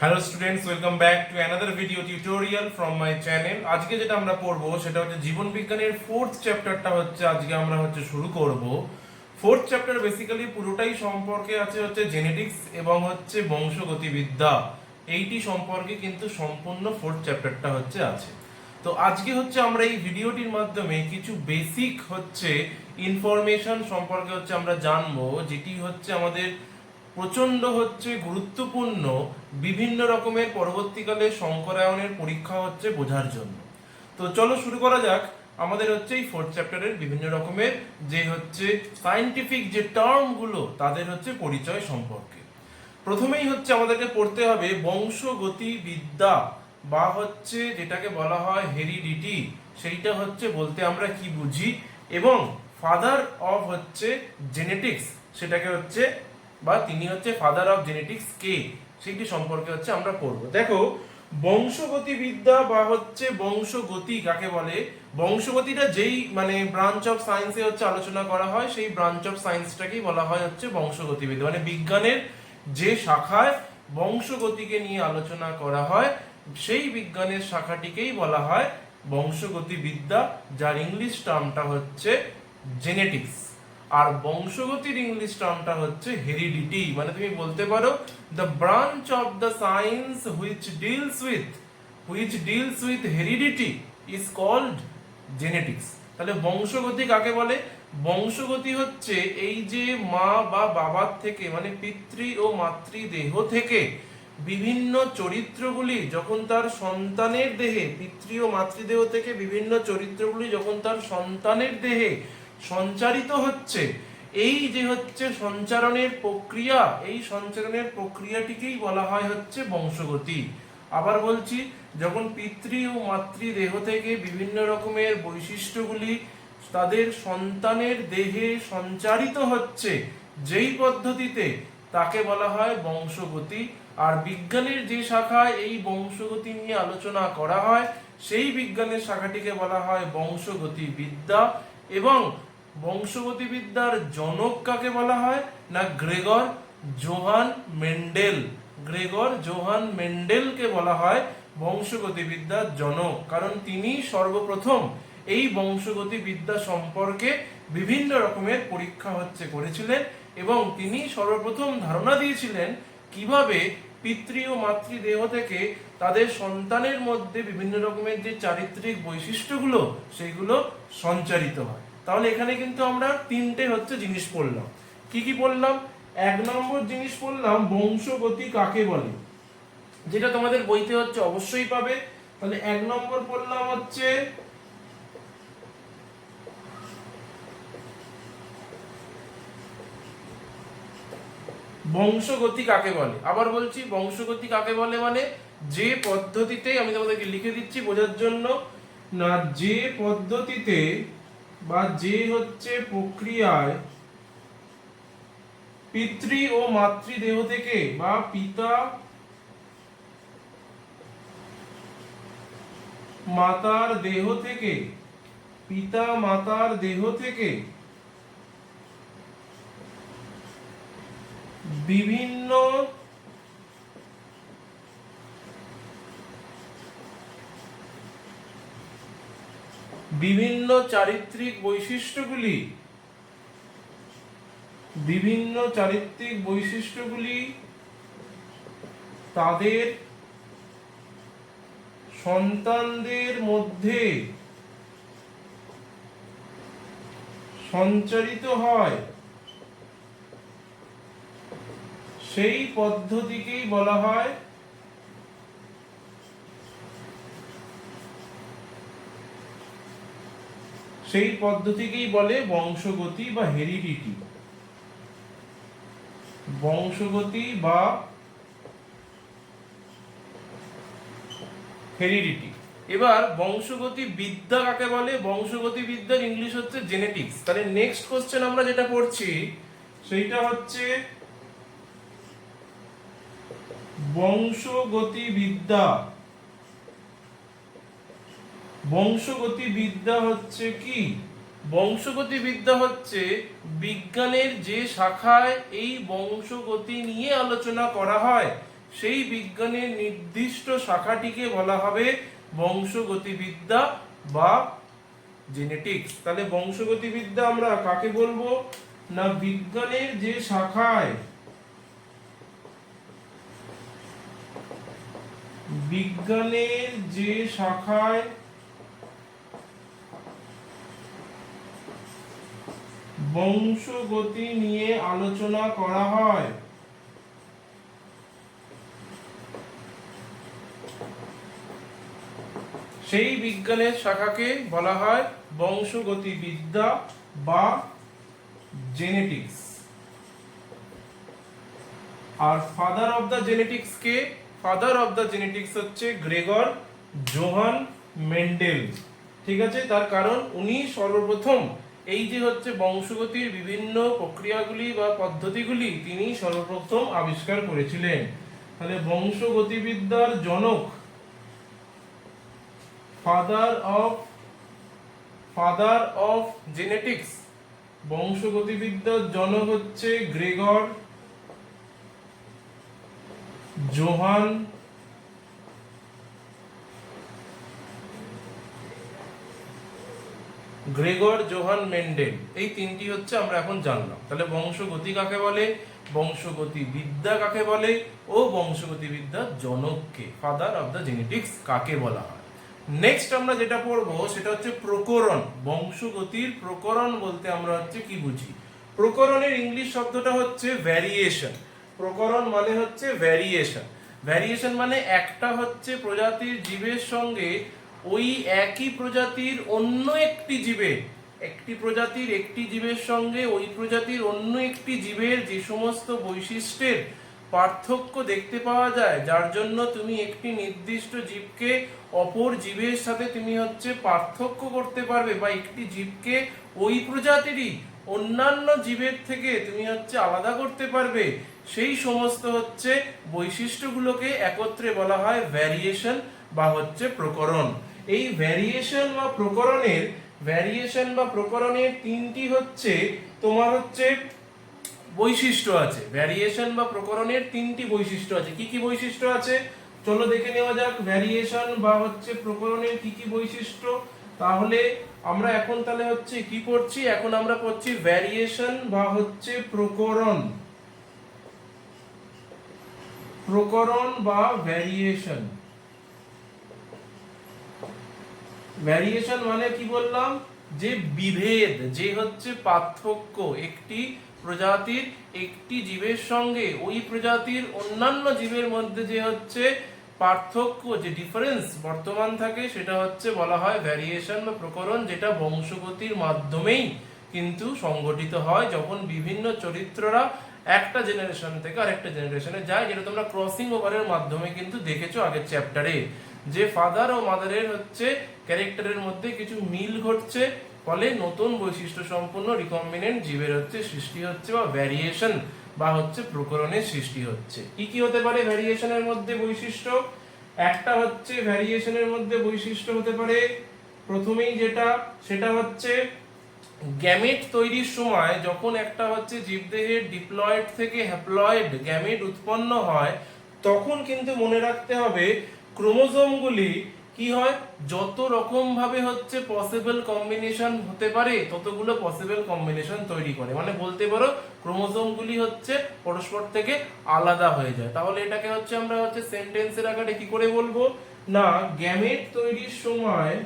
Hello students, welcome back to another video tutorial from my channel. আজকে যেটা আমরা পড়বো সেটা হচ্ছে জীবন বিজ্ঞানের ফোর্থ চ্যাপ্টারটা হচ্ছে আজকে আমরা শুরু করব। ফোর্থ চ্যাপ্টার বেসিক্যালি পুরোটাই সম্পর্কে হচ্ছে জেনেটিক্স এবং বংশগতিবিদ্যা। এইটি সম্পর্কে কিন্তু সম্পূর্ণ ফোর্থ চ্যাপ্টারটা আছে। তো আজকে আমরা এই ভিডিওটির মাধ্যমে কিছু বেসিক ইনফরমেশন সম্পর্কে আমরা জানবো, যেটি আমাদের প্রচন্ড গুরুত্বপূর্ণ বিভিন্ন রকমের পরবর্তীকালে সংকরায়নের পরীক্ষা বোঝার জন্য। তো চলো শুরু করা যাক আমাদের এই ফোর্থ চ্যাপ্টারের বিভিন্ন রকমের যে সায়েন্টিফিক যে টার্মগুলো তাদের পরিচয় সম্পর্কে। প্রথমেই আমাদেরকে পড়তে হবে বংশগতিবিদ্যা বা যেটাকে বলা হয় হেরিডিটি। সেইটা বলতে আমরা কি বুঝি, এবং ফাদার অফ জেনেটিক্স সেটাকে বা তিনি ফাদার অফ জেনেটিক্স কে, সেইটি সম্পর্কে আমরা পড়ব। দেখো, বংশগতিবিদ্যা বা বংশগতি কাকে বলে? বংশগতিটা যেই ব্রাঞ্চ অফ সায়েন্সে আলোচনা করা হয়, সেই ব্রাঞ্চ অফ সায়েন্সটাকেই বলা হয় বংশগতিবিদ্যা। বিজ্ঞানের যে শাখায় বংশগতিকে নিয়ে আলোচনা করা হয়, সেই বিজ্ঞানের শাখাটিকেই বলা হয় বংশগতিবিদ্যা, যার ইংলিশ টার্মটা জেনেটিক্স। আর বংশগতির ইংলিশ টার্মটা হেরিডিটি। তুমি বলতে পারো the branch of the science which deals with heredity is called genetics. তাহলে বংশগতি কাকে বলে? বংশগতি এই যে মা বা বাবার থেকে পিতৃ ও মাতৃদেহ থেকে বিভিন্ন চরিত্রগুলি যখন তার সন্তানের দেহে, পিতৃ ও মাতৃদেহ থেকে বিভিন্ন চরিত্রগুলি যখন তার সন্তানের দেহে সঞ্চারিত হচ্ছে, এই যে সঞ্চারণের প্রক্রিয়া, এই সঞ্চারণের প্রক্রিয়াটিকেই বলা হয় বংশগতি। আবার বলছি, যখন পিতৃ ও মাতৃদেহ থেকে বিভিন্ন রকমের বৈশিষ্ট্যগুলি তাদের সন্তানের দেহে সঞ্চারিত হচ্ছে যেই পদ্ধতিতে, তাকে বলা হয় বংশগতি। আর বিজ্ঞানের যে শাখায় এই বংশগতি নিয়ে আলোচনা করা হয়, সেই বিজ্ঞানের শাখাটিকে বলা হয় বংশগতিবিদ্যা। এবং বংশগতিবিদ্যার জনক কাকে বলা হয় না? Gregor Johann Mendel. Gregor Johann মেন্ডেলকে বলা হয় বংশগতিবিদ্যার জনক, কারণ তিনি সর্বপ্রথম এই বংশগতিবিদ্যা সম্পর্কে বিভিন্ন রকমের পরীক্ষা করেছিলেন, এবং তিনি সর্বপ্রথম ধারণা দিয়েছিলেন কিভাবে পিতৃ ও মাতৃদেহ থেকে তাদের সন্তানের মধ্যে বিভিন্ন রকমের যে চারিত্রিক বৈশিষ্ট্যগুলো সেইগুলো সঞ্চারিত হয়। তাহলে এখানে কিন্তু আমরা তিনটে জিনিস পড়লাম। কি কি পড়লাম? এক নম্বর জিনিস পড়লাম বংশগতি কাকে বলে, যেটা তোমাদের বইতে অবশ্যই পাবে। তাহলে এক নম্বর পড়লাম বংশগতি কাকে বলে। আবার বলছি, বংশগতি কাকে বলে যে পদ্ধতিতে, আমি তোমাদেরকে লিখে দিচ্ছি বোঝার জন্য, না যে পদ্ধতিতে বা যে প্রক্রিয়ায় পিতৃ ও মাতৃদেহ থেকে বা পিতা মাতার দেহ থেকে, পিতা মাতার দেহ থেকে বিভিন্ন বিভিন্ন চারিত্রিক বৈশিষ্ট্যগুলি তাদের সন্তানদের মধ্যে সঞ্চারিত হয়, সেই পদ্ধতিকেই বলা হয় বলে বংশগতি বা হেরিডিটি। বংশগতি বা হেরিডিটি। এবার বংশগতি বিদ্যা কাকে বলে? বংশগতি বিদ্যার ইংলিশ জেনেটিক্স। তাহলে নেক্সট কোশ্চেন আমরা যেটা পড়ছি সেইটা বংশগতিবিদ্যা। বংশগতিবিদ্যা কি? বংশগতিবিদ্যা বিজ্ঞানের যে শাখায় এই বংশগতি নিয়ে আলোচনা করা হয়, সেই বিজ্ঞানের নির্দিষ্ট শাখাটিকে বলা হবে বংশগতিবিদ্যা বা জেনেটিক্স। তাহলে বংশগতিবিদ্যা আমরা কাকে বলবো না, বিজ্ঞানের যে শাখায় বংশগতি নিয়ে আলোচনা করা হয় সেই বিজ্ঞানের শাখাকে বলা হয় বংশগতিবিদ্যা বা জেনেটিক্স। আর ফাদার অফ দ্য জেনেটিক্স কে? ফাদার অফ দ্য জেনেটিক্স হচ্ছে গ্রেগর জোহান মেন্ডেল। ঠিক আছে, তার কারণ উনি সর্বপ্রথম এই যে হচ্ছে বংশগতির বিভিন্ন প্রক্রিয়াগুলি বা পদ্ধতিগুলি তিনি সর্বপ্রথম আবিষ্কার করেছিলেন। তাহলে বংশগতিবিদ্যার জনক, ফাদার অফ জেনেটিক্স, বংশগতিবিদ্যার জনক হচ্ছে গ্রেগর জোহান মেন্ডেল। এই তিনটি হচ্ছে আমরা এখন জানলাম। তাহলে বংশগতি কাকে বলে, বংশগতিবিদ্যা কাকে বলে ও বংশগতিবিদ্যার জনককে, ফাদার অফ দ্য জেনেটিক্স কাকে বলা হয়। নেক্সট আমরা যেটা পড়বো সেটা হচ্ছে প্রকরণ। বংশগতির প্রকরণ বলতে আমরা হচ্ছে কি বুঝি? প্রকরণের ইংলিশ শব্দটা হচ্ছে ভ্যারিয়েশন। প্রকরণ মানে হচ্ছে ভ্যারিয়েশন। ভ্যারিয়েশন মানে একটা হচ্ছে প্রজাতির জীবের সঙ্গে ওই একই প্রজাতির অন্য একটি জীবের, একটি প্রজাতির একটি জীবের সঙ্গে ওই প্রজাতির অন্য একটি জীবের যে সমস্ত বৈশিষ্ট্যের পার্থক্য দেখতে পাওয়া যায়, যার জন্য তুমি একটি নির্দিষ্ট জীবকে অপর জীবের সাথে তুমি হচ্ছে পার্থক্য করতে পারবে, বা একটি জীবকে ওই প্রজাতিরই অন্যান্য জীবের থেকে তুমি হচ্ছে আলাদা করতে পারবে, সেই সমস্ত হচ্ছে বৈশিষ্ট্যগুলোকে একত্রে বলা হয় ভ্যারিয়েশন বা হচ্ছে প্রকরণ। এই ভ্যারিয়েশন বা প্রকরণের তিনটি হচ্ছে তোমার হচ্ছে বৈশিষ্ট্য আছে। ভ্যারিয়েশন বা প্রকরণের তিনটি বৈশিষ্ট্য আছে। কি কি বৈশিষ্ট্য আছে চলো দেখে নেওয়া যাক। ভ্যারিয়েশন বা হচ্ছে প্রকরণের কি কি বৈশিষ্ট্য? তাহলে আমরা এখন তাহলে হচ্ছে কি পড়ছি? এখন আমরা পড়ছি ভ্যারিয়েশন বা হচ্ছে প্রকরণ বা ভ্যারিয়েশন। ভ্যারিয়েশন মানে কি বললাম? যে বিভেদ, যে হচ্ছে পার্থক্য, একটি প্রজাতির একটি জীবের সঙ্গে ওই প্রজাতির অন্যান্য জীবের মধ্যে যে হচ্ছে পার্থক্য, যে ডিফারেন্স বর্তমান থাকে, সেটা হচ্ছে বলা হয় ভ্যারিয়েশন বা প্রকরণ, যেটা বংশগতির মাধ্যমেই কিন্তু সংগঠিত হয় যখন বিভিন্ন চরিত্ররা একটা জেনারেশন থেকে আরেকটা জেনারেশনে যায়, যেটা তোমরা ক্রসিং ওভারের মাধ্যমে কিন্তু দেখেছো আগের চ্যাপ্টারে, যে ফাদার ও মাদারের হচ্ছে ক্যারেক্টারের মধ্যে কিছু মিল ঘটছে, ফলে নতুন বৈশিষ্ট্য সম্পন্ন রিকম্বিনেন্ট জীবের হচ্ছে সৃষ্টি হচ্ছে বা ভ্যারিয়েশন বা হচ্ছে প্রকরণের সৃষ্টি হচ্ছে। কি কি হতে পারে ভ্যারিয়েশনের মধ্যে বৈশিষ্ট্য? একটা হচ্ছে ভ্যারিয়েশনের মধ্যে বৈশিষ্ট্য হতে পারে প্রথমেই যেটা, সেটা হচ্ছে গ্যামেট তৈরির সময় যখন একটা হচ্ছে জীবদেহের ডিপ্লয়েড থেকে হ্যাপ্লয়েড গ্যামেট উৎপন্ন হয়, তখন কিন্তু মনে রাখতে হবে ক্রোমোজোমগুলি কি হয়, যত রকম ভাবে হচ্ছে পসিবল কম্বিনেশন হতে পারে ততগুলো পসিবল কম্বিনেশন তৈরি করে। মানে বলতে পারো ক্রোমোজোমগুলি হচ্ছে পরস্পর থেকে আলাদা হয়ে যায়। তাহলে এটাকে হচ্ছে আমরা হচ্ছে সেন্টেন্সের আকারে কি করে বলবো না, গ্যামেট তৈরির সময়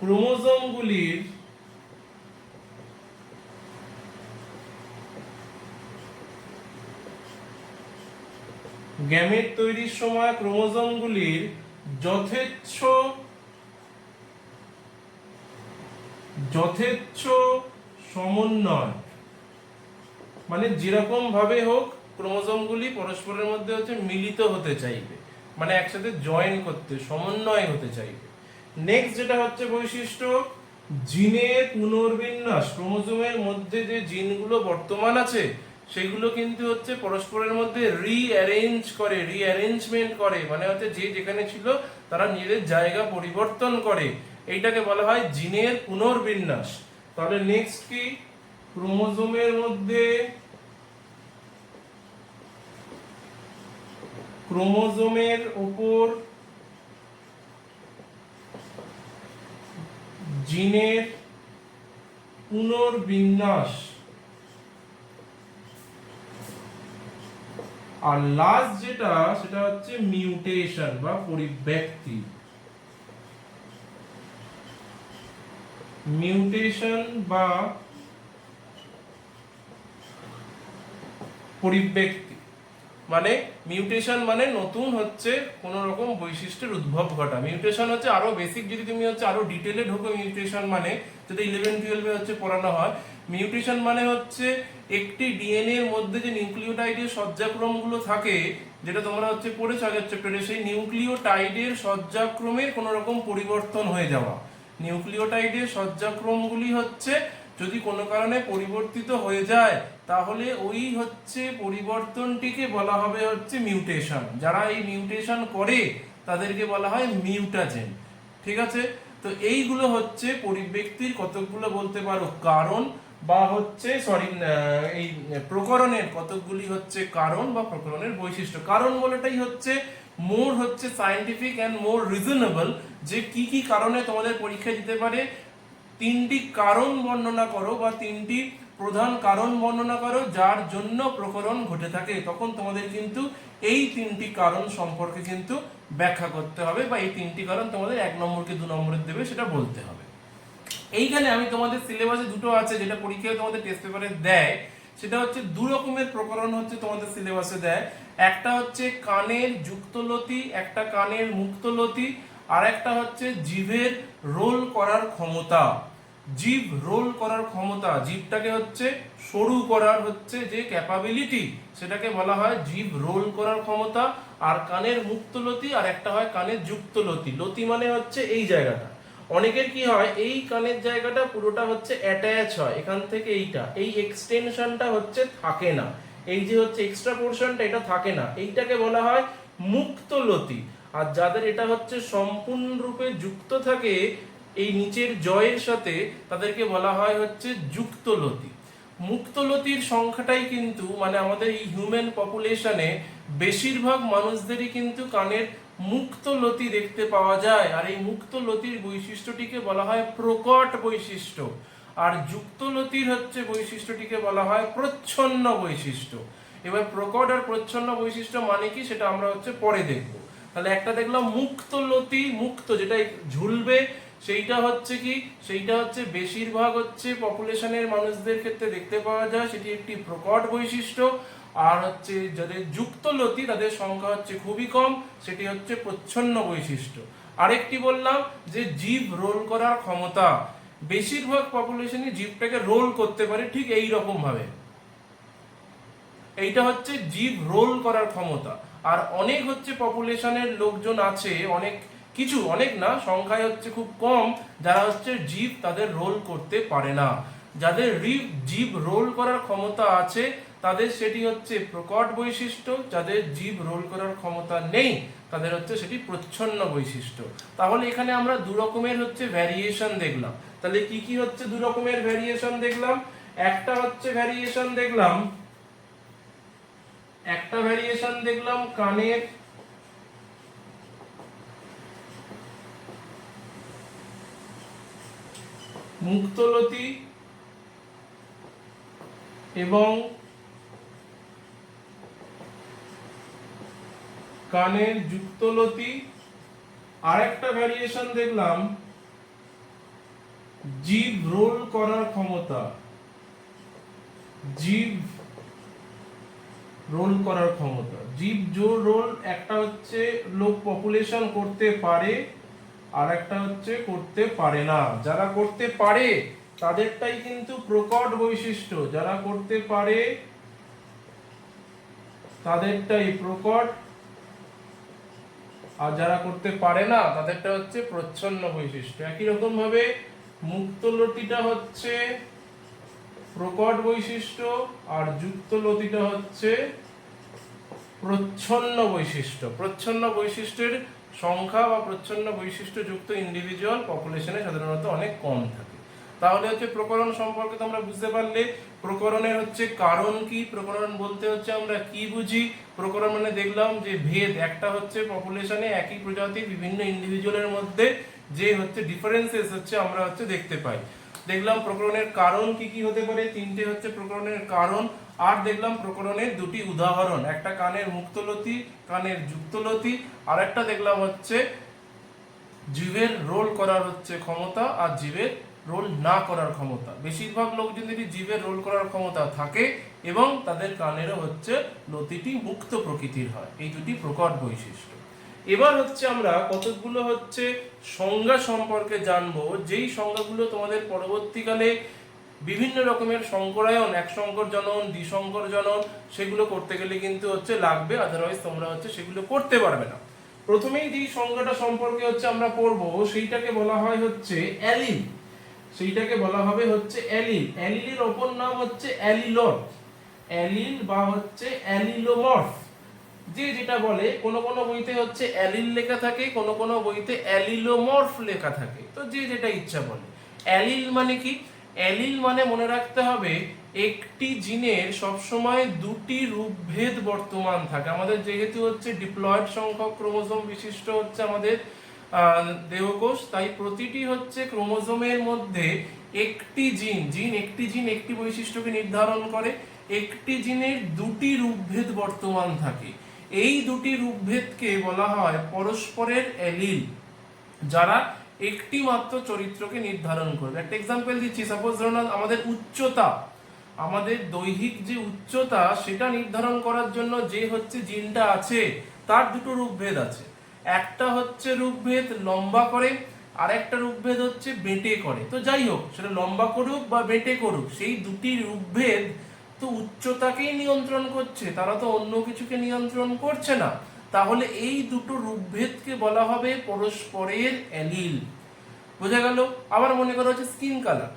ক্রোমোজোমগুলির যথেচ্ছ সমন্বয়, মানে যেরকম ভাবে হোক ক্রোমোজোমগুলি পরস্পরের মধ্যে হচ্ছে মিলিত হতে চাইবে, মানে একসাথে জয়েন করতে, সমন্বয় হতে চাইবে। নেক্সট যেটা হচ্ছে বৈশিষ্ট্য, জিনের পুনর্বিন্যাস। ক্রোমোজোমের মধ্যে যে জিনগুলো বর্তমান আছে সেগুলো কিন্তু হচ্ছে পরস্পরের মধ্যে রিঅ্যারেঞ্জমেন্ট করে, মানে হচ্ছে যে যেখানে ছিল তারা নিজেদের জায়গা পরিবর্তন করে। এইটাকে বলা হয় জিনের পুনর্বিন্যাস। তাহলে নেক্সট কি, ক্রোমোজোমের মধ্যে ক্রোমোজোমের উপর জিনের পুনর্বিন্যাস। আর লাস্ট যেটা সেটা হচ্ছে মিউটেশন বা পরিব্যক্তি। মিউটেশন বা পরিব্যক্তি মানে মিউটেশন মানে নতুন হচ্ছে কোন রকম বৈশিষ্ট্যের উদ্ভব ঘটা। মিউটেশন হচ্ছে আরো বেসিক, যদি তুমি হচ্ছে আরো ডিটেইলে ঢোকো মিউটেশন মানে, যেটা 11-12 হচ্ছে পড়ানো হয়। মিউটেশন মানে হচ্ছে একটি ডিএনএ এর মধ্যে যে নিউক্লিওটাইডের সজ্জাক্রমগুলো থাকে, যেটা তোমরা হচ্ছে পড়েছো আগের চ্যাপ্টারে, সেই নিউক্লিওটাইডের সজ্জাক্রমের কোন রকম পরিবর্তন হয়ে যাওয়া। নিউক্লিওটাইডের সজ্জাক্রমগুলি হচ্ছে যদি কোনো কারণে পরিবর্তিত হয়ে যায়, তাহলে ওই হচ্ছে পরিবর্তনটিকে বলা হবে হচ্ছে মিউটেশন। যারা এই মিউটেশন করে তাদেরকে বলা হয় মিউটাজেন। ঠিক আছে, তো এইগুলো হচ্ছে পরিব্যক্তির কতকগুলো বলতে পারো কারণ, বা হচ্ছে এই প্রকরণের কতকগুলি হচ্ছে কারণ বা প্রকরণের বৈশিষ্ট্য। কারণ বলাটাই হচ্ছে মোর হচ্ছে সায়েন্টিফিক অ্যান্ড মোর রিজনেবল, যে কি কি কারণে তোমাদের পরীক্ষা দিতে পারে। তিনটি কারণ বর্ণনা করো বা তিনটি প্রধান কারণ বর্ণনা করো যার জন্য প্রকরণ ঘটে থাকে, তখন তোমাদের কিন্তু এই তিনটি কারণ সম্পর্কে কিন্তু ব্যাখ্যা করতে হবে, বা এই তিনটি কারণ তোমাদের 1 নম্বর কি 2 নম্বরের দেবে সেটা বলতে হবে। এইখানে আমি তোমাদের সিলেবাসে দুটো আছে যেটা পরীক্ষায় তোমাদের টেস্ট পেপারে দেয়, সেটা হচ্ছে দু রকমের প্রকরণ হচ্ছে তোমাদের সিলেবাসে দেয়। একটা হচ্ছে কানের যুক্তলতি, একটা কানের মুক্তলতি, আর একটা হচ্ছে জিভের রোল করার ক্ষমতা। জিভ রোল করার ক্ষমতা, জিভটাকে হচ্ছে সরু করার হচ্ছে যে ক্যাপাবিলিটি, সেটাকে বলা হয় জিভ রোল করার ক্ষমতা। আর কানের মুক্তলতি আর একটা হয় কানের যুক্তলতি। লতি মানে হচ্ছে এই জায়গাটা, অনেকের কি হয় এই কানের জায়গাটা পুরোটা হচ্ছে অ্যাটাচ হয় এখান থেকে, এই এক্সটেনশনটা হচ্ছে থাকে না, এই যে হচ্ছে এক্সট্রা পোরশনটা এটা থাকে না, এইটাকে বলা হয় মুক্তলতি। আর যাদের এটা হচ্ছে সম্পূর্ণরূপে যুক্ত থাকে এই নিচের জয়ের সাথে, তাদেরকে বলা হয় হচ্ছে যুক্তলতি। মুক্তলতির সংখ্যাটাই কিন্তু মানে আমাদের এই হিউম্যান পপুলেশনে বেশিরভাগ মানুষদেরই কিন্তু কানের মুক্তলতি দেখতে পাওয়া যায়। আর এই মুক্তলতির বৈশিষ্ট্যটিকে বলা হয় প্রকট বৈশিষ্ট্য, আর যুক্তলতির হচ্ছে বৈশিষ্ট্যটিকে বলা হয় প্রচ্ছন্ন বৈশিষ্ট্য। এবার প্রকট আর প্রচ্ছন্ন বৈশিষ্ট্য মানে কি সেটা আমরা হচ্ছে পরে দেখব। তাহলে একটা দেখলাম মুক্তলতি, মুক্ত যেটা ঝুলবে, সেইটা হচ্ছে কি, সেইটা হচ্ছে বেশিরভাগ হচ্ছে পপুলেশনের মানুষদের ক্ষেত্রে দেখতে পাওয়া যায়, সেটি একটি প্রকট বৈশিষ্ট্য। আর হচ্ছে যাদের যুক্তলতি তাদের সংখ্যা হচ্ছে খুবই কম, সেটি হচ্ছে প্রচ্ছন্ন বৈশিষ্ট্য। আরেকটি বললাম যে জিভ রোল করার ক্ষমতা, বেশিরভাগ পপুলেশনই জিভটাকে রোল করতে পারে ঠিক এই রকম ভাবে, এইটা হচ্ছে জিভ রোল করার ক্ষমতা। আর অনেক হচ্ছে পপুলেশনের লোকজন আছে, অনেক কিছু, অনেক না, সংখ্যায় হচ্ছে খুব কম, যারা হচ্ছে জিভ তাদের রোল করতে পারে না। যাদের জিভ রোল করার ক্ষমতা আছে তাদের সেটি হচ্ছে প্রকট বৈশিষ্ট্য, যাদের জিভ রোল করার ক্ষমতা নেই তাদের হচ্ছে সেটি প্রচ্ছন্ন বৈশিষ্ট্য। তাহলে এখানে আমরা দু রকমের হচ্ছে ভ্যারিয়েশন দেখলাম। তাহলে কি কি হচ্ছে দু রকমের ভ্যারিয়েশন দেখলাম? একটা হচ্ছে ভ্যারিয়েশন দেখলাম কানের মুক্তলতি এবং কানের যুক্তলতি। আরেকটা ভ্যারিয়েশন দেখলাম জিভ রোল করার ক্ষমতা, জিভ রোল করার ক্ষমতা। জিভ রোল একটা হচ্ছে লোক পপুলেশন করতে পারে, আর একটা হচ্ছে করতে পারে না। যারা করতে পারে তাদেরটাই কিন্তু প্রকট বৈশিষ্ট্য, যারা করতে পারে তাদেরটাই প্রকট, আর যারা করতে পারে না তাদেরটা হচ্ছে প্রচ্ছন্ন বৈশিষ্ট্য। একই রকম ভাবে মুক্তলতিটা হচ্ছে প্রকট বৈশিষ্ট্য আর যুক্তলতিটা হচ্ছে প্রচ্ছন্ন বৈশিষ্ট্য। প্রচ্ছন্ন বৈশিষ্ট্যের সংখ্যা বা প্রচ্ছন্ন বৈশিষ্ট্যযুক্ত ইন্ডিভিজুয়াল পপুলেশনে সাধারণত অনেক কম থাকে। তাহলে হচ্ছে প্রকরণ সম্পর্কে তোমরা বুঝতে পারলে। প্রকরণের হচ্ছে কারণ কি, প্রকরণ বলতে হচ্ছে আমরা কি বুঝি। প্রকরণ মানে দেখলাম যে ভেদ, একটা হচ্ছে পপুলেশনে একই প্রজাতির বিভিন্ন ইন্ডিভিজুয়ালের মধ্যে যে হচ্ছে ডিফারেন্সেস হচ্ছে আমরা হচ্ছে দেখতে পাই। দেখলাম প্রকরণের কারণ কি কি হতে পারে, তিনটে হচ্ছে প্রকরণের কারণ। আর দেখলাম প্রকরণের দুটি উদাহরণ, একটা কানের মুক্তলতি, কানের যুক্তলতি, আর একটা দেখলাম হচ্ছে জীবের রোল করার হচ্ছে ক্ষমতা আর জীবের রোল না করার ক্ষমতা। বেশিরভাগ লোকজনেরই জীবের রোল করার ক্ষমতা থাকে এবং তাদের কানেরও হচ্ছে লতিটি মুক্ত প্রকৃতির হয়। এই দুটি প্রকট বৈশিষ্ট্য। এবার হচ্ছে আমরা কতগুলো হচ্ছে সংজ্ঞা সম্পর্কে জানবো, যেই সংজ্ঞাগুলো তোমাদের পরবর্তীকালে বিভিন্ন রকমের সংকরায়ন, এক সংকর জনন, দ্বিসংকর জনন, সেগুলো করতে গেলে কিন্তু হচ্ছে লাগবে, আদারওয়াইজ তোমরা হচ্ছে সেগুলো করতে পারবে না। প্রথমেই যে সংজ্ঞাটা সম্পর্কে হচ্ছে আমরা পড়বো সেইটাকে বলা হয় হচ্ছে অ্যালিল। সেইটাকে বলা হবে হচ্ছে অ্যালিল। অ্যালিলের অপর নাম হচ্ছে অ্যালিলর, অ্যালিল বা হচ্ছে অ্যালিলোমর্ফ। যে যেটা বলে, কোনো কোনো বইতে হচ্ছে অ্যালিল লেখা থাকে, কোনো কোনো বইতে অ্যালিলোমর্ফ লেখা থাকে, তো যে যেটা ইচ্ছা বলে। অ্যালিল মানে কি? অ্যালিল মানে মনে রাখতে হবে একটি জিনের সবসময় দুটি রূপভেদ বর্তমান থাকে। আমাদের যেহেতু হচ্ছে ডিপ্লয়েড সংখ্যক ক্রোমোজোম বিশিষ্ট হচ্ছে আমাদের দেহকোষ, তাই প্রতিটি হচ্ছে ক্রোমোজোমের মধ্যে একটি জিন একটি বৈশিষ্ট্যকে নির্ধারণ করে। একটি জিনের দুটি রূপভেদ বর্তমান থাকে। এই দুটি রূপভেদকে বলা হয় পরস্পরের অ্যালিল, যারা একটি মাত্র চরিত্রকে নির্ধারণ করবে। একটা এক্সাম্পল দিচ্ছি, সাপোজ ধরুন আমাদের উচ্চতা, আমাদের দৈহিক যে উচ্চতা সেটা নির্ধারণ করার জন্য যে হচ্ছে জিনটা আছে তার দুটো রূপভেদ আছে। একটা হচ্ছে রূপভেদ লম্বা করে, আর একটা রূপভেদ হচ্ছে বেঁটে করে। তো যাই হোক, সেটা লম্বা করুক বা বেঁটে করুক, সেই দুটি রূপভেদ তো উচ্চতাকেই নিয়ন্ত্রণ করছে, তারা তো অন্য কিছুকে নিয়ন্ত্রণ করছে না। তাহলে এই দুটো রূপভেদকে বলা হবে পরস্পরের অ্যালিল। বোঝা গেল? আবার মনে করো হচ্ছে স্কিন কালার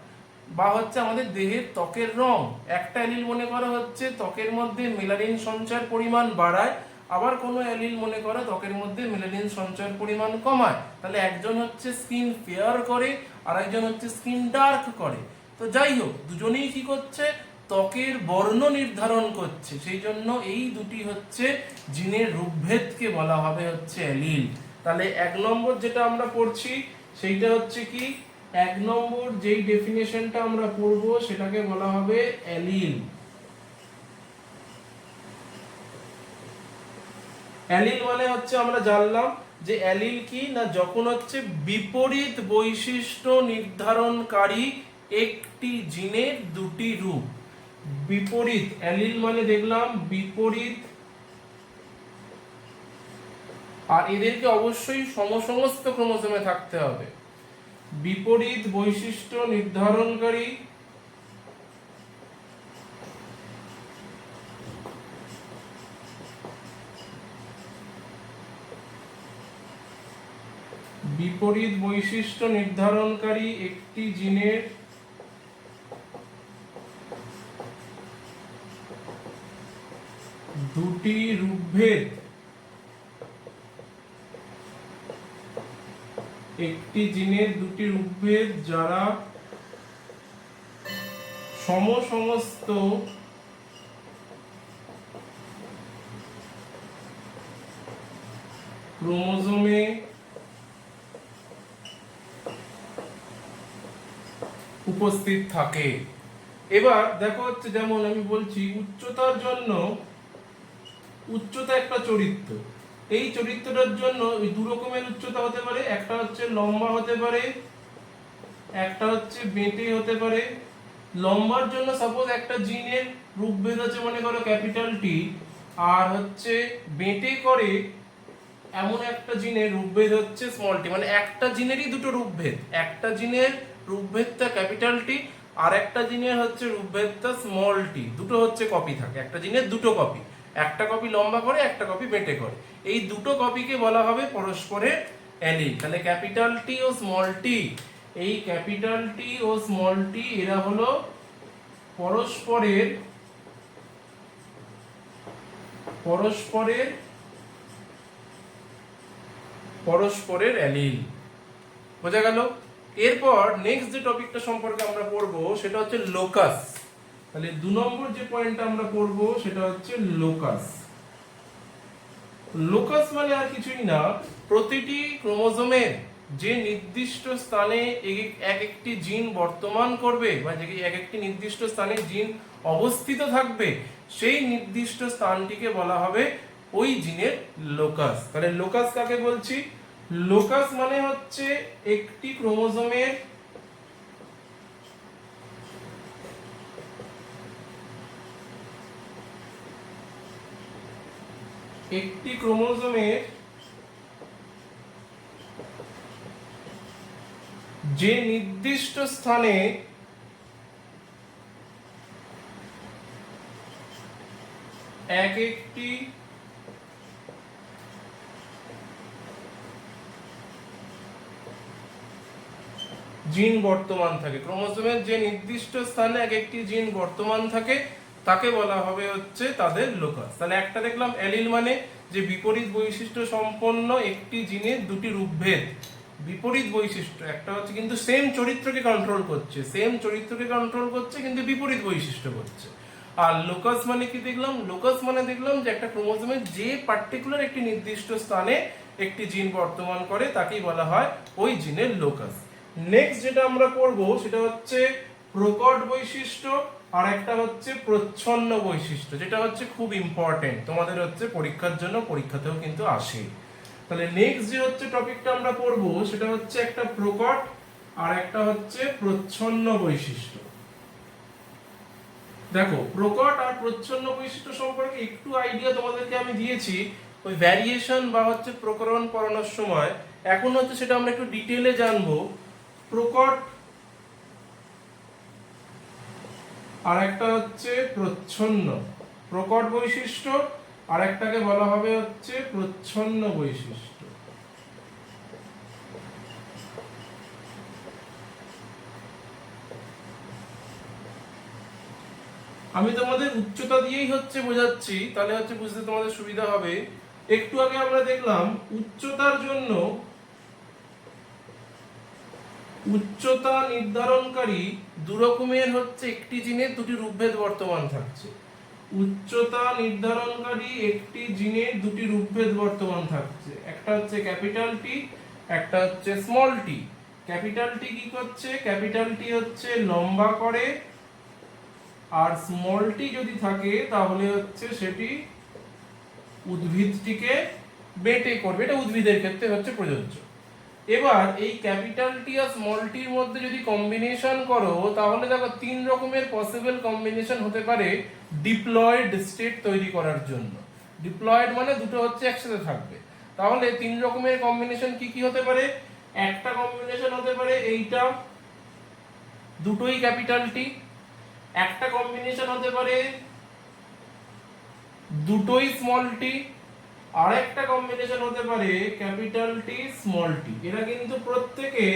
বা হচ্ছে আমাদের দেহের ত্বকের রং, একটা অ্যালিল মনে করা হচ্ছে ত্বকের মধ্যে মেলানিন সঞ্চয়ের পরিমাণ বাড়ায়, আবার কোনো অ্যালিল মনে করো ত্বকের মধ্যে মেলানিন সঞ্চয়ের পরিমাণ কমায়। তাহলে একজন হচ্ছে স্কিন ফেয়ার করে আর একজন হচ্ছে স্কিন ডার্ক করে। তো যাই হোক, দুজনেই কি করছে? ত্বকের বর্ণ নির্ধারণ করছে। সেই জন্য এই দুটি হচ্ছে জিনের রূপভেদকে বলা হবে হচ্ছে অ্যালিল। তাহলে এক নম্বর যেটা আমরা পড়ছি সেইটা হচ্ছে কি, এক নম্বর যেই ডেফিনেশনটা আমরা পড়ব সেটাকে বলা হবে অ্যালিল। অ্যালিল মানে হচ্ছে আমরা জানলাম যে অ্যালিল কি না, যখন হচ্ছে বিপরীত বৈশিষ্ট্য নির্ধারণকারী একটি জিনের দুটি রূপ। বিপরীত, অ্যালিল মানে দেখলাম বিপরীত, আর এদেরকে অবশ্যই সমসমস্ত ক্রোমোজোমে থাকতে হবে। বিপরীত বৈশিষ্ট্য নির্ধারণকারী বিপরীত বৈশিষ্ট্য নির্ধারণকারী একটি জিনের দুটি রূপভেদ, একটি জিনের দুটি রূপভেদ যারা সমসমস্ত ক্রোমোজোমে উপস্থিত থাকে। এবার দেখো হচ্ছে, যেমন আমি বলছি উচ্চতার জন্য, উচ্চতা একটা চরিত্র, এই চরিত্রটার জন্য ওই দু রকমের উচ্চতা হতে পারে, একটা হচ্ছে লম্বা হতে পারে, একটা হচ্ছে বেঁটে হতে পারে। লম্বার জন্য সাপোজ একটা জিনের রূপভেদ আছে মনে করো ক্যাপিটাল টি, আর হচ্ছে বেঁটে করে এমন একটা জিনের রূপভেদ হচ্ছে স্মল টি। মানে একটা জিনেরই দুটো রূপভেদ, একটা জিনের রূপভেদটা ক্যাপিটাল টি আর একটা জিনের হচ্ছে রূপভেদটা স্মল টি। দুটো হচ্ছে কপি থাকে, একটা জিনের দুটো কপি, একটা কপি লম্বা করে একটা কপি বেঁটে করে। এই দুটো কপিকে বলা হবে পরস্পরের অ্যালিল। তাহলে ক্যাপিটাল টি ও স্মল টি, এই ক্যাপিটাল টি ও স্মল টি এরা হলো পরস্পরের পরস্পরের অ্যালিল। বোঝা গেল? এরপর নেক্সট যে টপিকটা সম্পর্কে আমরা পড়বো সেটা হচ্ছে লোকাস। তাহলে 2 নম্বর যে পয়েন্টটা আমরা পড়বো সেটা হচ্ছে লোকাস। লোকাস মানে আর কিছুই না, প্রতিটি ক্রোমোজোমের যে নির্দিষ্ট স্থানে এক একটি জিন বর্তমান করবে বা যে এক একটি নির্দিষ্ট স্থানে জিন অবস্থিত থাকবে, সেই নির্দিষ্ট স্থানটিকে বলা হবে ওই জিনের লোকাস। তাহলে লোকাস কাকে বলছি? লোকাস মানে হচ্ছে একটি ক্রোমোজোমের যে নির্দিষ্ট স্থানে এক একটি জিন বর্তমান থাকে, ক্রোমোজোমের যে নির্দিষ্ট স্থানে এক একটি জিন বর্তমান থাকে তাকে বলা হবে হচ্ছে তাদের লোকাস। তাহলে একটা দেখলাম অ্যালিল মানে যে বিপরীত বৈশিষ্ট্য সম্পন্ন একটি জিনের দুটি রূপভেদ, বিপরীত বৈশিষ্ট্য, একটা হচ্ছে কিন্তু সেম চরিত্রকে কন্ট্রোল করছে কিন্তু বিপরীত বৈশিষ্ট্য করছে। আর লোকাস মানে কি দেখলাম? লোকাস মানে দেখলাম যে একটা ক্রোমোজোমের যে পার্টিকুলার একটি নির্দিষ্ট স্থানে একটি জিন বর্তমান করে তাকেই বলা হয় ওই জিনের লোকাস। নেক্সট যেটা আমরা পড়বো সেটা হচ্ছে প্রকট বৈশিষ্ট্য, আর একটা হচ্ছে প্রচ্ছন্ন বৈশিষ্ট্য, যেটা হচ্ছে খুব ইম্পর্টেন্ট তোমাদের হচ্ছে পরীক্ষার জন্য, পরীক্ষাতেও কিন্তু আসে। তাহলে নেক্সট যে হচ্ছে টপিকটা আমরা পড়বো সেটা হচ্ছে একটা প্রকট আর একটা হচ্ছে প্রচ্ছন্ন বৈশিষ্ট্য। দেখো, প্রকট আর প্রচ্ছন্ন বৈশিষ্ট্য সম্পর্কে একটু আইডিয়া তোমাদেরকে আমি দিয়েছি ওই ভ্যারিয়েশন বা হচ্ছে প্রকরণ পড়ানোর সময়। এখন হচ্ছে সেটা আমরা একটু ডিটেইলে জানবো। প্রকট আর একটা হচ্ছে প্রচ্ছন্ন, প্রকট বৈশিষ্ট্য আর একটাকে বলা হবে হচ্ছে প্রচ্ছন্ন বৈশিষ্ট্য। আমি তোমাদের উচ্চতা দিয়েই হচ্ছে বোঝাচ্ছি, তাহলে হচ্ছে বুঝতে তোমাদের সুবিধা হবে। একটু আগে আমরা দেখলাম উচ্চতার জন্য উচ্চতা নির্ধারণকারী দু রকমের হচ্ছে একটি জিনের দুটি রূপভেদ বর্তমান থাকছে। উচ্চতা নির্ধারণকারী একটি জিনের দুটি রূপভেদ বর্তমান থাকছে, একটা হচ্ছে ক্যাপিটাল টি, একটা হচ্ছে স্মল টি। ক্যাপিটাল টি কি করছে? ক্যাপিটাল টি হচ্ছে লম্বা করে, আর স্মল টি যদি থাকে তাহলে হচ্ছে সেটি উদ্ভিদটিকে বেটে করবে। এটা উদ্ভিদের ক্ষেত্রে হচ্ছে প্রযোজ্য। এবার এই ক্যাপিটাল টি আর স্মল টির মধ্যে যদি কম্বিনেশন করো তাহলে দেখো 3 রকমের পসিবল কম্বিনেশন হতে পারে ডিপ্লয়েড স্টেট তৈরি করার জন্য। ডিপ্লয়েড মানে দুটো হচ্ছে একসাথে থাকবে। তাহলে 3 রকমের কম্বিনেশন কি কি হতে পারে? একটা কম্বিনেশন হতে পারে এইটা, দুটোই ক্যাপিটাল টি। একটা কম্বিনেশন হতে পারে দুটোই স্মল টি। আর একটা কম্বিনেশন হতে পারে ক্যাপিটাল টি স্মল টি। এরা কিন্তু প্রত্যেকে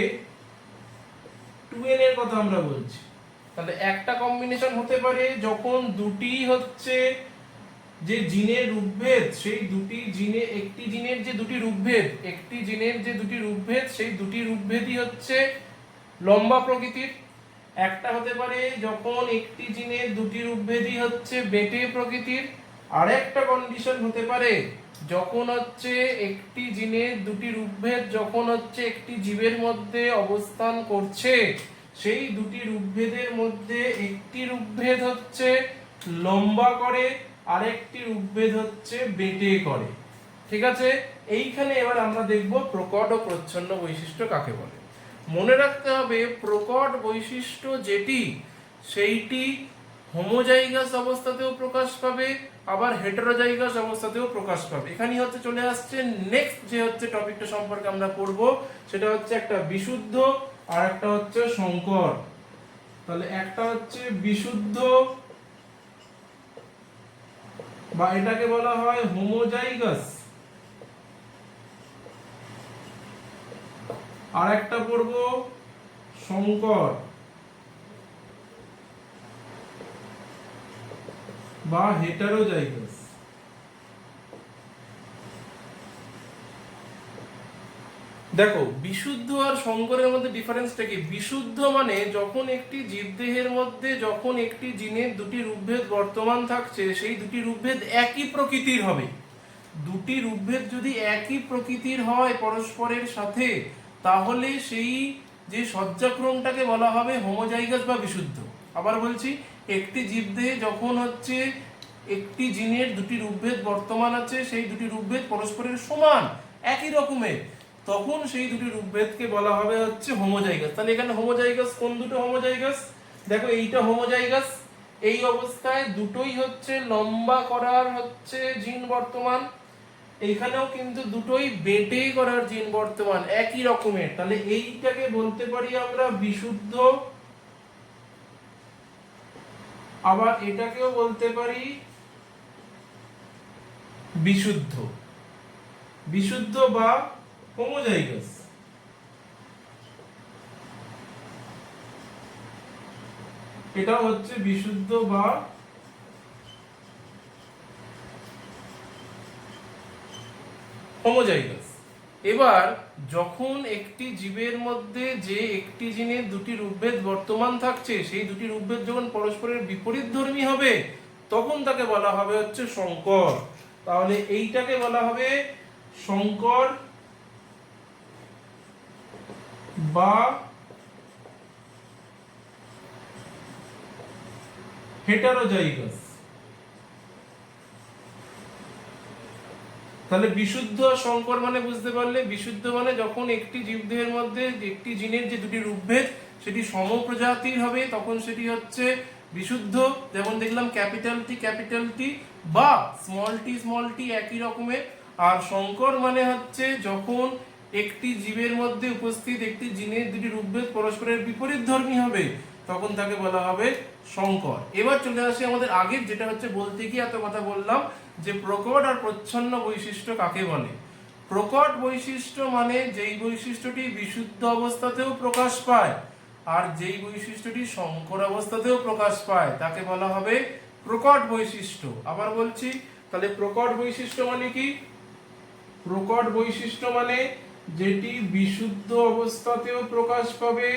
2n এর কথা আমরা বলছি। তাহলে একটা কম্বিনেশন হতে পারে যখন দুটি হচ্ছে যে জিনের রূপভেদ, সেই দুটি জিনে একটি জিনের যে দুটি রূপভেদ, একটি জিনের যে দুটি রূপভেদ সেই দুটি রূপভেদই হচ্ছে লম্বা প্রকৃতির। একটা হতে পারে যখন একটি জিনের দুটি রূপভেদই হচ্ছে বেটে প্রকৃতির। আর একটা কন্ডিশন হতে পারে যখন হচ্ছে একটি জিনের দুটি রূপভেদ যখন হচ্ছে একটি জীবের মধ্যে অবস্থান করছে, সেই দুটি রূপভেদের মধ্যে একটি রূপভেদ হচ্ছে লম্বা করে আর একটি রূপভেদ হচ্ছে বেটে করে। ঠিক আছে? এইখানে এবার আমরা দেখব প্রকট ও প্রচ্ছন্ন বৈশিষ্ট্য কাকে বলে। মনে রাখতে হবে প্রকট বৈশিষ্ট্য যেটি সেইটি হোমোজাইগাস অবস্থাতেও প্রকাশ পাবে, আবার হেটেরোজাইগাস অবস্থাতেও প্রকাশ পাবে। এখানেই হচ্ছে চলে আসছে নেক্সট যে হচ্ছে টপিকটা সম্পর্কে আমরা পড়ব, সেটা হচ্ছে একটা বিশুদ্ধ আর একটা হচ্ছে সংকর। তাহলে একটা হচ্ছে বিশুদ্ধ বা এটাকে বলা হয় হোমোজাইগাস, আর একটা পড়ব সংকর বা হেটারোজাইগাস। দেখো বিশুদ্ধ আর সংকরের মধ্যে ডিফারেন্সটা কি? বিশুদ্ধ মানে যখন একটি জীবদেহের মধ্যে যখন একটি জিনের দুটি রূপভেদ বর্তমান থাকছে, সেই দুটি রূপভেদ একই প্রকৃতির হবে। দুটি রূপভেদ যদি একই প্রকৃতির হয় পরস্পরের সাথে, তাহলে সেই যে সজ্জাক্রমটাকে বলা হবে হোমোজাইগাস বা বিশুদ্ধ। আবার বলছি, একটি জীবদেহে যখন হচ্ছে একটি জিনের দুটি রূপভেদ বর্তমান আছে, সেই দুটি রূপভেদ পরস্পরের সমান একই রকমের, তখন সেই দুটি রূপভেদকে বলা হবে হচ্ছে হোমোজাইগাস। তাহলে এখানে হোমোজাইগাস কোন দুটো হোমোজাইগাস? দেখো এইটা হোমোজাইগাস, এই অবস্থায় দুটোই হচ্ছে লম্বা করার হচ্ছে জিন বর্তমান, এইখানেও কিন্তু দুটোই বেটে করার জিন বর্তমান একই রকমের। তাহলে এইটাকে বলতে পারি আমরা বিশুদ্ধ, আবার এটাকেও বলতে পারি বিশুদ্ধ, বিশুদ্ধ বা হোমোজাইগাস। এটা হচ্ছে বিশুদ্ধ বা হোমোজাইগাস। এবার যখন একটি জীবের মধ্যে যে একটি জিনের দুটি রূপভেদ বর্তমান থাকছে, সেই দুটি রূপভেদ যখন পরস্পরের বিপরীতধর্মী হবে, তখন তাকে বলা হবে হচ্ছে সংকর। তাহলে এইটাকে বলা হবে সংকর বা হেটারোজাইগাস। তাহলে বিশুদ্ধ আর সংকর মানে বুঝতে পারলে, বিশুদ্ধ মানে যখন একটি জীবদেহের মধ্যে একটি জিনের যে দুটি রূপভেদ সেটি সমপ্রজাতির হবে, তখন সেটি হচ্ছে বিশুদ্ধ। যেমন দেখলাম ক্যাপিটাল টি বা স্মল টি একই রকমের। আর সংকর মানে হচ্ছে যখন একটি জীবের মধ্যে উপস্থিত একটি জিনের দুটি রূপভেদ পরস্পরের বিপরীতধর্মী হবে, তখন তাকে বলা হবে সংকর। এবার চলে আসি আমাদের আগের, যেটা হচ্ছে বলতে গিয়ে এত কথা বললাম যে প্রকট আর প্রচ্ছন্ন বৈশিষ্ট্য কাকে বলে। প্রকট বৈশিষ্ট্য মানে যেই বৈশিষ্ট্যটি বিশুদ্ধ অবস্থাতেও প্রকাশ পায় আর যেই বৈশিষ্ট্যটি সংকর অবস্থাতেও প্রকাশ পায়, তাকে বলা হবে প্রকট বৈশিষ্ট্য। আবার বলছি, তাহলে প্রকট বৈশিষ্ট্য মানে কি? প্রকট বৈশিষ্ট্য মানে যেটি বিশুদ্ধ অবস্থাতেও প্রকাশ পাবে,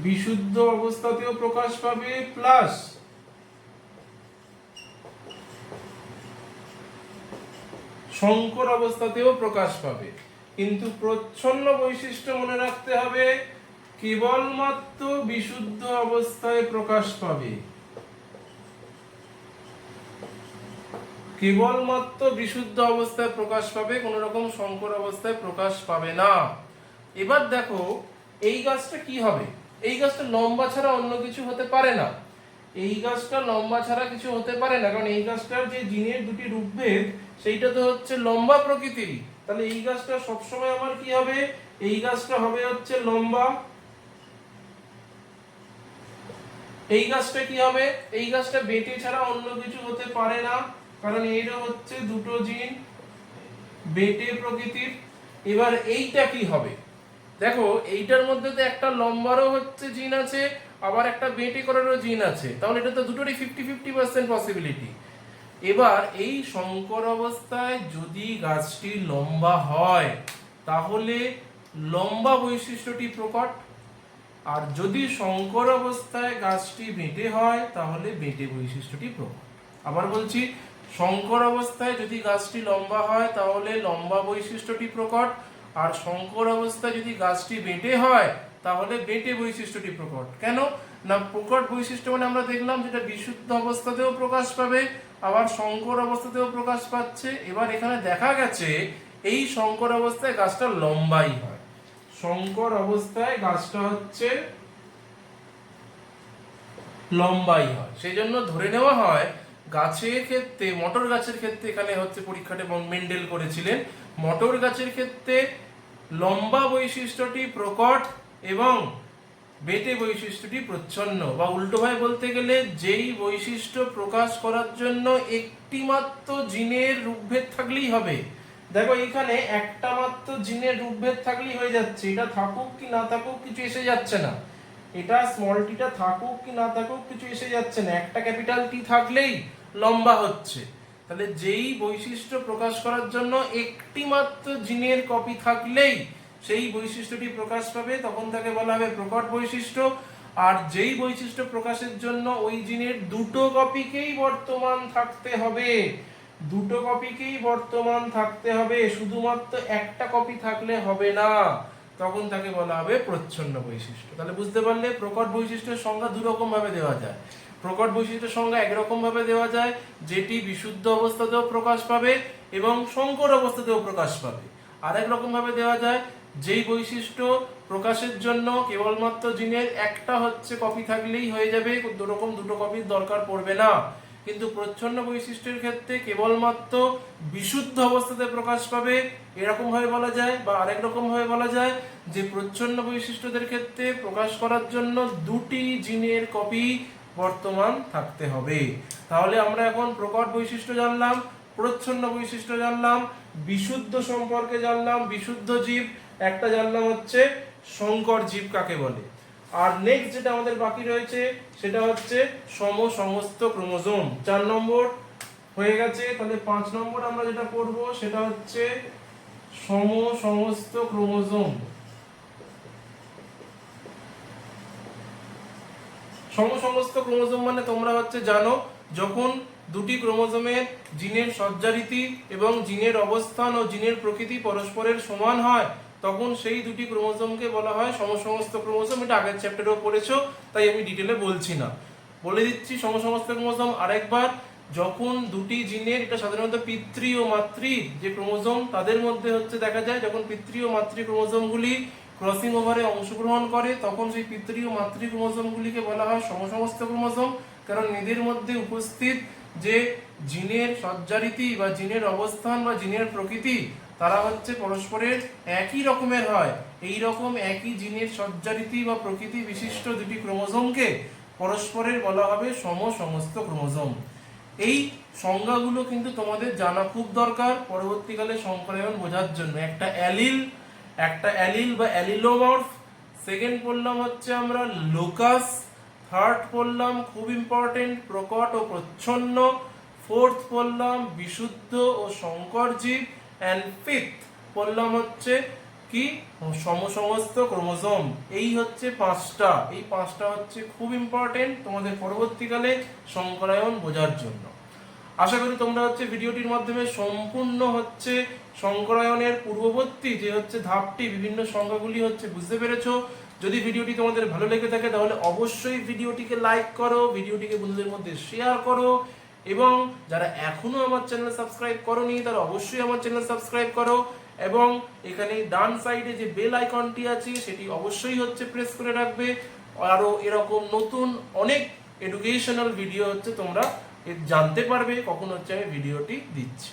বিশুদ্ধ অবস্থাতেও প্রকাশ পাবে প্লাস সংকর অবস্থাতেও প্রকাশ পাবে। কিন্তু প্রচ্ছন্ন বৈশিষ্ট্য মনে রাখতে হবে কেবলমাত্র বিশুদ্ধ অবস্থায় প্রকাশ পাবে, কেবলমাত্র বিশুদ্ধ অবস্থায় প্রকাশ পাবে, কোন রকম সংকর অবস্থায় প্রকাশ পাবে না। এবার দেখো এই গাছটা কি হবে? এই গাছটা লম্বা ছাড়া অন্য কিছু হতে পারে না। এই গাছটা লম্বা ছাড়া কিছু হতে পারে না, কারণ এই গাছটার যে জিনের দুটি রূপভেদ সেইটা তো হচ্ছে লম্বা প্রকৃতির। তাহলে এই গাছটা সবসময় আমার কি হবে? এই গাছটা হবে হচ্ছে লম্বা। এই গাছটা কি হবে? এই গাছটা বেটে ছাড়া অন্য কিছু হতে পারে না, কারণ এরও হচ্ছে দুটো জিন বেটে প্রকৃতির। এবার এইটা কি হবে? দেখো এইটার মধ্যে তো একটা লম্বারও হচ্ছে জিন আছে, আবার একটা বেটে করারও জিন আছে, তাহলে এটা তো দুটোরই 50-50% পসিবিলিটি। এবার এই সংকর অবস্থায় যদি গাছটি লম্বা হয়, তাহলে লম্বা বৈশিষ্ট্যটি প্রকট, আর যদি সংকর অবস্থায় গাছটি বেটে হয়, তাহলে বেটে বৈশিষ্ট্যটি প্রকট। আবার বলছি, সংকর অবস্থায় যদি গাছটি লম্বা হয়, তাহলে লম্বা বৈশিষ্ট্যটি প্রকট, আর সংকর অবস্থায় যদি গাছটি বেটে হয়, তাহলে বেটে বৈশিষ্ট্যটি প্রকট। কেন না? প্রকট বৈশিষ্ট্য মানে আমরা দেখলাম যেটা বিশুদ্ধ অবস্থাতেও প্রকাশ পাবে, আবার সংকর অবস্থাতেও প্রকাশ পাচ্ছে। এবার এখানে দেখা গেছে এই সংকর অবস্থায় গাছটা লম্বাই হয়, সংকর অবস্থায় গাছটা হচ্ছে লম্বাই হয়। সেই জন্য ধরে নেওয়া হয় গাছের ক্ষেত্রে, মটর গাছের ক্ষেত্রে, এখানে হচ্ছে পরীক্ষাটা মেন্ডেল করেছিলেন, মটর গাছের ক্ষেত্রে লম্বা বৈশিষ্ট্যটি প্রকট এবং বেটে বৈশিষ্ট্যটি প্রচ্ছন্ন। বা উল্টোভাবে বলতে গেলে, যেই বৈশিষ্ট্য প্রকাশ করার জন্য একটি মাত্র জিনের রূপভেদ থাকলেই হবে। দেখো এখানে একটা মাত্র জিনের রূপভেদ থাকলেই হয়ে যাচ্ছে, এটা থাকুক কি না থাকুক কিছু এসে যাচ্ছে না, এটা স্মল টিটা থাকুক কি না থাকুক কিছু এসে যাচ্ছে না, একটা ক্যাপিটাল টি থাকলেই লম্বা হচ্ছে। তাহলে যেই বৈশিষ্ট্য প্রকাশ করার জন্য একটি মাত্র জিনের কপি থাকলেই সেই বৈশিষ্ট্যটি প্রকাশ পাবে, তখন তাকে বলা হবে প্রকট বৈশিষ্ট্য। আর যেই বৈশিষ্ট্য প্রকাশের জন্য ওই জিনের দুটো কপিকেই বর্তমান থাকতে হবে, দুটো কপিকেই বর্তমান থাকতে হবে, শুধুমাত্র একটা কপি থাকলে হবে না, তখন তাকে বলা হবে প্রচ্ছন্ন বৈশিষ্ট্য। তাহলে বুঝতে পারলে প্রকট বৈশিষ্ট্যের সংজ্ঞা দুরকম ভাবে দেওয়া যায়। প্রকট বৈশিষ্ট্যের সংজ্ঞা একরকম ভাবে দেওয়া যায়, যেটি বিশুদ্ধ অবস্থাতেও প্রকাশ পাবে এবং সংকর অবস্থাতেও প্রকাশ পাবে। আরেক রকম ভাবে দেওয়া যায়, যেই বৈশিষ্ট্য প্রকাশের জন্য কেবলমাত্র জিনের একটা হচ্ছে কপি থাকলেই হয়ে যাবে, দুরকম দুটো কপির দরকার পড়বে না। কিন্তু প্রচ্ছন্ন বৈশিষ্ট্যের ক্ষেত্রে কেবলমাত্র বিশুদ্ধ অবস্থাতে প্রকাশ পাবে, এরকম ভাবে বলা যায়। বা আরেক রকম ভাবে বলা যায় যে প্রচ্ছন্ন বৈশিষ্ট্যদের ক্ষেত্রে প্রকাশ করার জন্য দুটি জিনের কপি বর্তমান থাকতে হবে। তাহলে আমরা এখন প্রকট বৈশিষ্ট্য জানলাম, প্রচ্ছন্ন বৈশিষ্ট্য জানলাম, বিশুদ্ধ সম্পর্কে জানলাম, বিশুদ্ধ জীব একটা জানলাম হচ্ছে সংকর জীব কাকে বলে। আর নেক্সট যেটা আমাদের বাকি রয়েছে সেটা হচ্ছে সমস্ত ক্রোমোজোম। 4 নম্বর হয়ে গেছে, তাহলে 5 নম্বর আমরা যেটা পড়বো সেটা হচ্ছে সমস্ত ক্রোমোজোম। সমস্ত ক্রোমোজোম মানে তোমরা হচ্ছে জানো, যখন দুটি ক্রোমোজোমের জিনের সজ্জারীতি এবং জিনের অবস্থান ও জিনের প্রকৃতি পরস্পরের সমান হয়, তখন সেই দুটি ক্রোমোজোমকে বলা হয় সমস্ত ক্রোমোজোম। এটা আগের চ্যাপ্টারেও পড়েছো, তাই আমি ডিটেলে বলছি না, বলে দিচ্ছি সমস্ত ক্রোমোজোম আরেকবার। যখন দুটি জিনের, এটা সাধারণত পিতৃ ও মাতৃ যে ক্রোমোজোম তাদের মধ্যে হচ্ছে দেখা যায়, যখন পিতৃ ও মাতৃ ক্রোমোজোমগুলি ক্রসিং ওভারে অংশগ্রহণ করে, তখন সেই পিতৃ ও মাতৃ ক্রোমোজোমগুলিকে বলা হয় সমস্ত ক্রোমোজোম। কারণ এদের মধ্যে উপস্থিত যে জিনের সজ্জারীতি বা জিনের অবস্থান বা জিনের প্রকৃতি তারা হচ্ছে পরস্পরের একই রকমের হয়। এই রকম একই জিনের সজ্জারীতি বা প্রকৃতি বিশিষ্ট দুটি ক্রোমোজোমকে পরস্পরের বলা হবে সমস্ত ক্রোমোজোম। এই সংজ্ঞাগুলো কিন্তু তোমাদের জানা খুব দরকার পরবর্তীকালে সংকরায়ন বোঝার জন্য। একটা অ্যালিল বা অ্যালিলোমর্ফ, সেকেন্ড পড়লাম হচ্ছে আমরা লোকাস, থার্ড পড়লাম খুব ইম্পর্টেন্ট প্রকট ও প্রচ্ছন্ন, ফোর্থ পড়লাম বিশুদ্ধ ও সংকর জীব, এন্ড ফিফথ পড়লাম হচ্ছে কি সমস্ত ক্রোমোজোম। এই হচ্ছে পাঁচটা, এই পাঁচটা হচ্ছে খুব ইম্পর্টেন্ট তোমাদের পরবর্তীকালে সংকরায়ন বোঝার জন্য। আশা করি তোমরা হচ্ছে ভিডিওটির মাধ্যমে সম্পূর্ণ হচ্ছে সংকরায়নের পূর্ববর্তী যে হচ্ছে ধাপটি বিভিন্ন সংজ্ঞাগুলি হচ্ছে বুঝতে পেরেছো। যদি ভিডিওটি তোমাদের ভালো লেগে থাকে তাহলে অবশ্যই ভিডিওটিকে লাইক করো, ভিডিওটিকে বন্ধুদের মধ্যে শেয়ার করো, এবং যারা এখনো আমার চ্যানেল সাবস্ক্রাইব করোনি তারা অবশ্যই আমার চ্যানেল সাবস্ক্রাইব করো, এবং এখানে ডান সাইডে যে বেল আইকনটি আছে সেটি অবশ্যই হচ্ছে প্রেস করে রাখবে। আরো এরকম নতুন অনেক এডুকেশনাল ভিডিও হচ্ছে তোমরা জানতে পারবে কখন হচ্ছে আমি ভিডিওটি দিচ্ছি।